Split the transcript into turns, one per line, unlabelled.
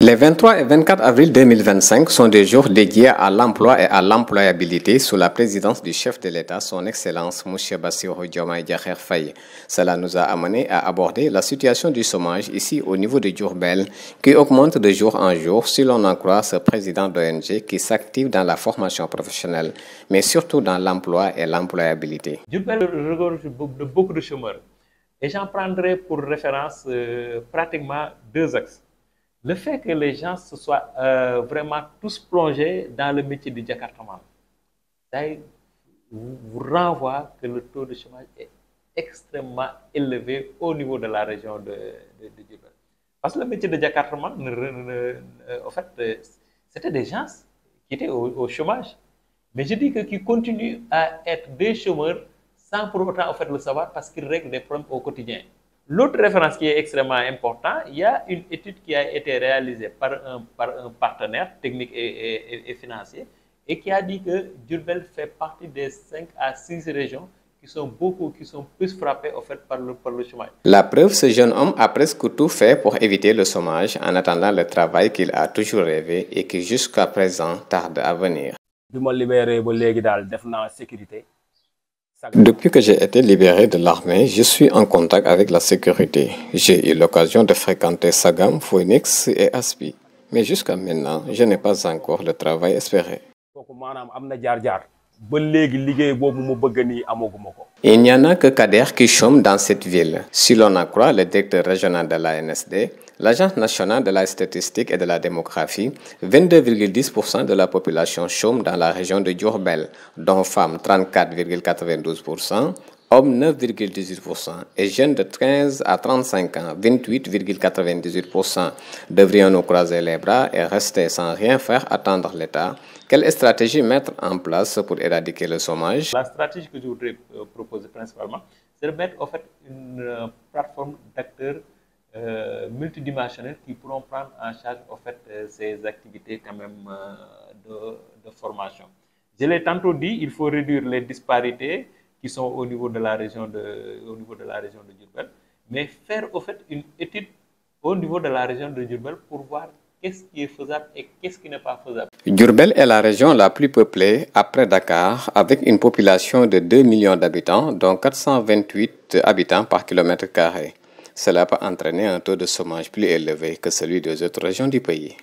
Les 23 et 24 avril 2025 sont des jours dédiés à l'emploi et à l'employabilité sous la présidence du chef de l'État, son Excellence M. Bassirou Diomaye Diakhar Faye. Cela nous a amené à aborder la situation du chômage ici au niveau de Diourbel qui augmente de jour en jour si l'on en croit ce président d'ONG qui s'active dans la formation professionnelle, mais surtout dans l'emploi et l'employabilité.
Diourbel regorge de beaucoup de chômeurs et j'en prendrai pour référence pratiquement deux axes. Le fait que les gens se soient vraiment tous plongés dans le métier du Jakartaman, ça vous renvoie que le taux de chômage est extrêmement élevé au niveau de la région de Diourbel. Parce que le métier de Jakartaman, en fait, c'était des gens qui étaient au chômage. Mais je dis que qui continuent à être des chômeurs sans pour autant en fait, le savoir parce qu'ils règlent des problèmes au quotidien. L'autre référence qui est extrêmement importante, il y a une étude qui a été réalisée par un partenaire technique et financier et qui a dit que Diourbel fait partie des 5 à 6 régions qui sont plus frappées en fait, par le chômage.
La preuve, ce jeune homme a presque tout fait pour éviter le chômage en attendant le travail qu'il a toujours rêvé et qui jusqu'à présent tarde à venir. Depuis que j'ai été libéré de l'armée, je suis en contact avec la sécurité. J'ai eu l'occasion de fréquenter Sagam, Phoenix et Aspi. Mais jusqu'à maintenant, je n'ai pas encore le travail espéré. Il n'y en a que Kader qui chôme dans cette ville. Si l'on en croit le directeur régional de l'ANSD, l'Agence nationale de la statistique et de la démographie, 22,10% de la population chôme dans la région de Diourbel, dont femmes 34,92%, hommes 9,18% et jeunes de 13 à 35 ans 28,98%. Devrions-nous croiser les bras et rester sans rien faire attendre l'État? Quelle stratégie mettre en place pour éradiquer le chômage?
La stratégie que je voudrais proposer principalement, c'est de mettre en fait une plateforme d'acteurs multidimensionnels qui pourront prendre en charge en fait, ces activités quand même de formation. Je l'ai tantôt dit, il faut réduire les disparités qui sont au niveau de la région de Diourbel, mais faire en fait une étude au niveau de la région de Diourbel pour voir qu'est-ce qui est faisable et qu'est-ce qui n'est pas faisable.
Diourbel est la région la plus peuplée après Dakar avec une population de 2 millions d'habitants, dont 428 habitants par kilomètre carré. Cela peut entraîner un taux de chômage plus élevé que celui des autres régions du pays.